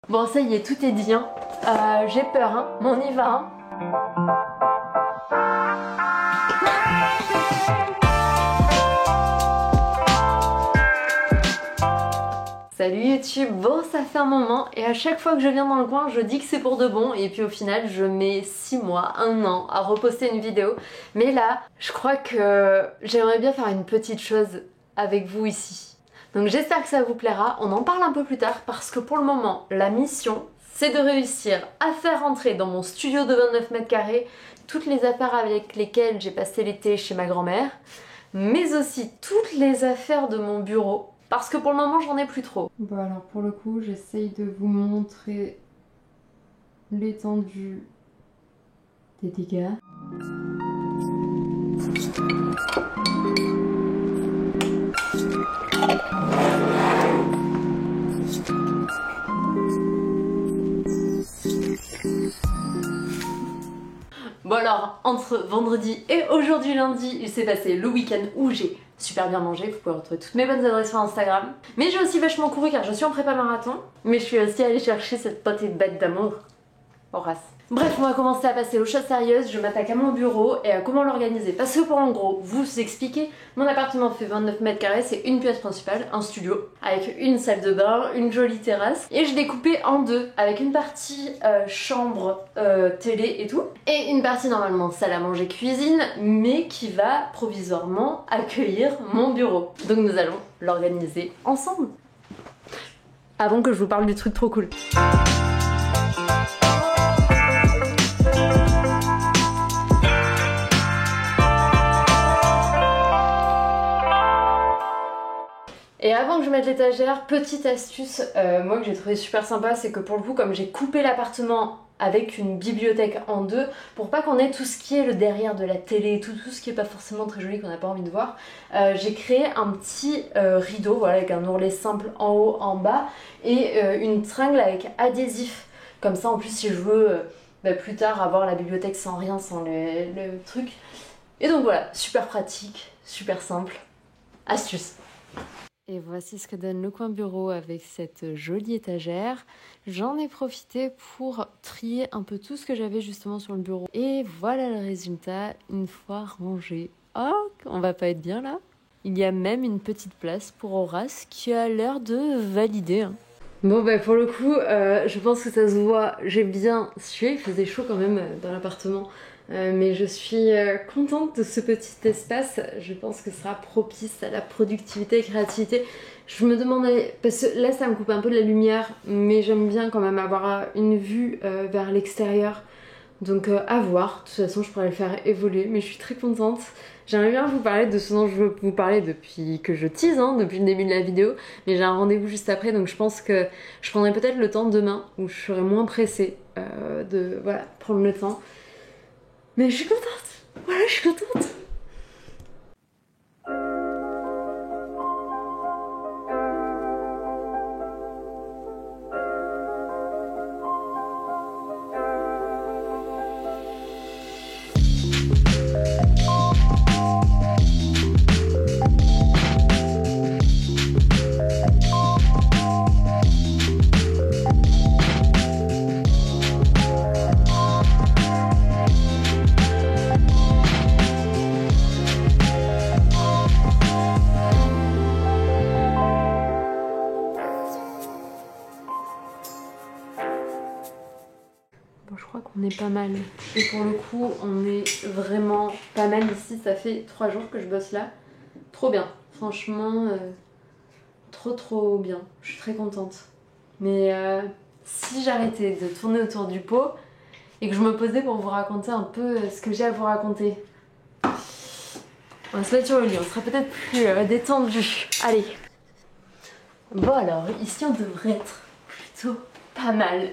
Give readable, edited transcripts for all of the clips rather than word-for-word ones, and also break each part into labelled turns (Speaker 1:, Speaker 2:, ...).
Speaker 1: Bon ça y est, tout est dit hein. J'ai peur hein, mais on y va hein. Salut YouTube, bon ça fait un moment et à chaque fois que je viens dans le coin je dis que c'est pour de bon et puis au final je mets 6 mois, 1 an à reposter une vidéo. Mais là je crois que j'aimerais bien faire une petite chose avec vous ici. Donc j'espère que ça vous plaira, on en parle un peu plus tard parce que pour le moment la mission c'est de réussir à faire rentrer dans mon studio de 29 mètres carrés toutes les affaires avec lesquelles j'ai passé l'été chez ma grand-mère, mais aussi toutes les affaires de mon bureau. Parce que pour le moment j'en ai plus trop. Bon alors pour le coup j'essaye de vous montrer l'étendue des dégâts. Bon alors, entre vendredi et aujourd'hui lundi, il s'est passé le week-end où j'ai super bien mangé, vous pouvez retrouver toutes mes bonnes adresses sur Instagram. Mais j'ai aussi vachement couru car je suis en prépa marathon. Mais je suis aussi allée chercher cette petite bête d'amour, Horace. Bref, on va commencer à passer aux choses sérieuses, je m'attaque à mon bureau et à comment l'organiser. Parce que pour en gros, vous expliquer, mon appartement fait 29 mètres carrés, c'est une pièce principale, un studio, avec une salle de bain, une jolie terrasse. Et je l'ai coupé en deux, avec une partie chambre, télé et tout, et une partie normalement salle à manger, cuisine, mais qui va provisoirement accueillir mon bureau. Donc nous allons l'organiser ensemble. Avant que je vous parle du truc trop cool. Et avant que je mette l'étagère, petite astuce, moi que j'ai trouvé super sympa, c'est que pour le coup, comme j'ai coupé l'appartement avec une bibliothèque en deux, pour pas qu'on ait tout ce qui est le derrière de la télé, tout ce qui est pas forcément très joli, qu'on n'a pas envie de voir, j'ai créé un petit rideau, voilà, avec un ourlet simple en haut, en bas, et une tringle avec adhésif. Comme ça, en plus, si je veux plus tard avoir la bibliothèque sans rien, sans le truc. Et donc voilà, super pratique, super simple. Astuce. Et voici ce que donne le coin bureau avec cette jolie étagère. J'en ai profité pour trier un peu tout ce que j'avais justement sur le bureau. Et voilà le résultat une fois rangé. Oh, on va pas être bien là? Il y a même une petite place pour Horace qui a l'air de valider. Hein. Bon bah pour le coup, je pense que ça se voit, j'ai bien sué, il faisait chaud quand même dans l'appartement. Mais je suis contente de ce petit espace, je pense que ce sera propice à la productivité et créativité. Je me demandais, parce que là ça me coupe un peu de la lumière, mais j'aime bien quand même avoir une vue vers l'extérieur. Donc à voir, de toute façon je pourrais le faire évoluer, mais je suis très contente. J'aimerais bien vous parler de ce dont je veux vous parler depuis que je tease, hein, depuis le début de la vidéo, mais j'ai un rendez-vous juste après, donc je pense que je prendrai peut-être le temps demain, où je serai moins pressée de voilà, prendre le temps. Mais je suis contente, voilà, je suis contente. Bon, je crois qu'on est pas mal. Et pour le coup, on est vraiment pas mal ici. Ça fait 3 jours que je bosse là. Trop bien. Franchement, trop bien. Je suis très contente. Mais si j'arrêtais de tourner autour du pot et que je me posais pour vous raconter un peu ce que j'ai à vous raconter. On va se mettre sur le lit. On sera peut-être plus détendu. Allez. Bon alors, ici on devrait être plutôt... pas mal.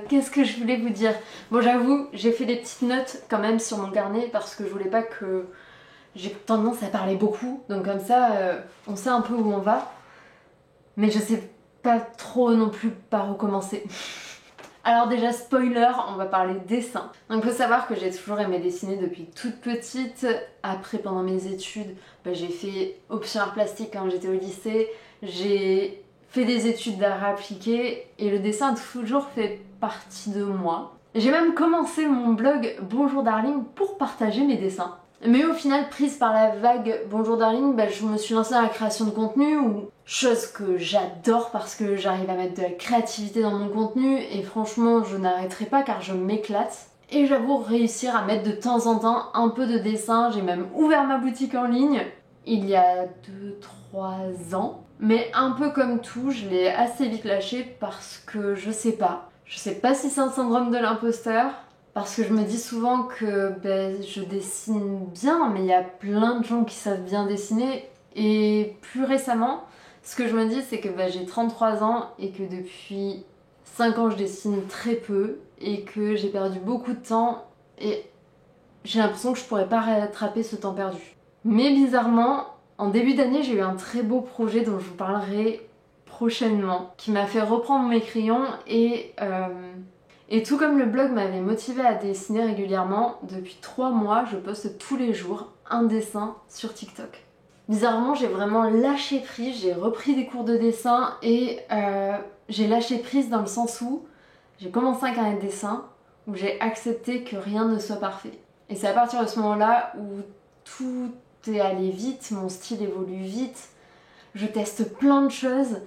Speaker 1: Qu'est-ce que je voulais vous dire? Bon j'avoue, j'ai fait des petites notes quand même sur mon carnet parce que je voulais pas que... J'ai tendance à parler beaucoup, donc comme ça on sait un peu où on va. Mais je sais pas trop non plus par où commencer. Alors déjà spoiler, on va parler dessin. Donc faut savoir que j'ai toujours aimé dessiner depuis toute petite. Après pendant mes études, j'ai fait option art plastique quand j'étais au lycée. J'ai fait des études d'art appliqué et le dessin a toujours fait partie de moi. J'ai même commencé mon blog Bonjour Darling pour partager mes dessins. Mais au final, prise par la vague Bonjour Darling, je me suis lancée dans la création de contenu, chose que j'adore parce que j'arrive à mettre de la créativité dans mon contenu et franchement je n'arrêterai pas car je m'éclate. Et j'avoue réussir à mettre de temps en temps un peu de dessin, j'ai même ouvert ma boutique en ligne il y a 2-3 ans. Mais un peu comme tout, je l'ai assez vite lâché parce que je sais pas. Je sais pas si c'est un syndrome de l'imposteur, parce que je me dis souvent que je dessine bien, mais il y a plein de gens qui savent bien dessiner. Et plus récemment, ce que je me dis, c'est que j'ai 33 ans et que depuis 5 ans, je dessine très peu et que j'ai perdu beaucoup de temps et j'ai l'impression que je pourrais pas rattraper ce temps perdu. Mais bizarrement, en début d'année, j'ai eu un très beau projet dont je vous parlerai prochainement, qui m'a fait reprendre mes crayons et tout comme le blog m'avait motivée à dessiner régulièrement, depuis 3 mois, je poste tous les jours un dessin sur TikTok. Bizarrement, j'ai vraiment lâché prise, j'ai repris des cours de dessin et j'ai lâché prise dans le sens où j'ai commencé un carnet de dessin, où j'ai accepté que rien ne soit parfait. Et c'est à partir de ce moment-là où tout est allé vite, mon style évolue vite, je teste plein de choses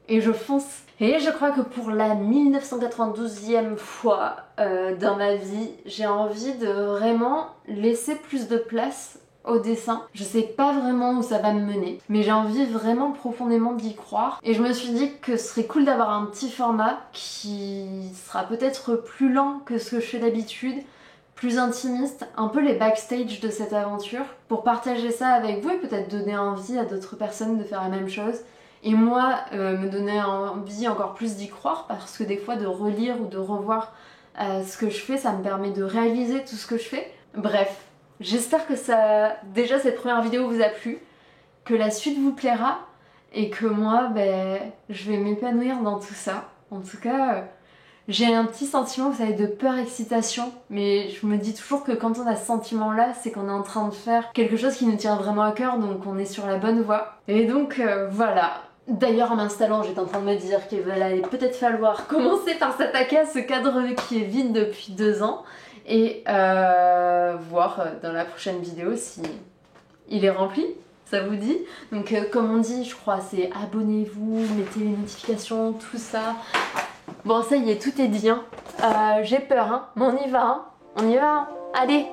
Speaker 1: et je fonce. Et je crois que pour la 1992e fois dans ma vie, j'ai envie de vraiment laisser plus de place au dessin. Je sais pas vraiment où ça va me mener, mais j'ai envie vraiment profondément d'y croire. Et je me suis dit que ce serait cool d'avoir un petit format qui sera peut-être plus lent que ce que je fais d'habitude, plus intimiste, un peu les backstage de cette aventure, pour partager ça avec vous et peut-être donner envie à d'autres personnes de faire la même chose. Et moi, me donner envie encore plus d'y croire, parce que des fois de relire ou de revoir ce que je fais, ça me permet de réaliser tout ce que je fais. Bref, j'espère que déjà cette première vidéo vous a plu, que la suite vous plaira et que moi, je vais m'épanouir dans tout ça. En tout cas, j'ai un petit sentiment, vous savez, de peur-excitation, mais je me dis toujours que quand on a ce sentiment-là, c'est qu'on est en train de faire quelque chose qui nous tient vraiment à cœur, donc on est sur la bonne voie. Et donc voilà. D'ailleurs, en m'installant, j'étais en train de me dire qu'il allait peut-être falloir commencer par s'attaquer à ce cadre qui est vide depuis 2 ans et voir dans la prochaine vidéo si il est rempli. Ça vous dit? Donc comme on dit, je crois, c'est abonnez-vous, mettez les notifications, tout ça. Bon, ça y est, tout est dit, hein. J'ai peur, hein, mais on y va, hein. On y va, hein. Allez!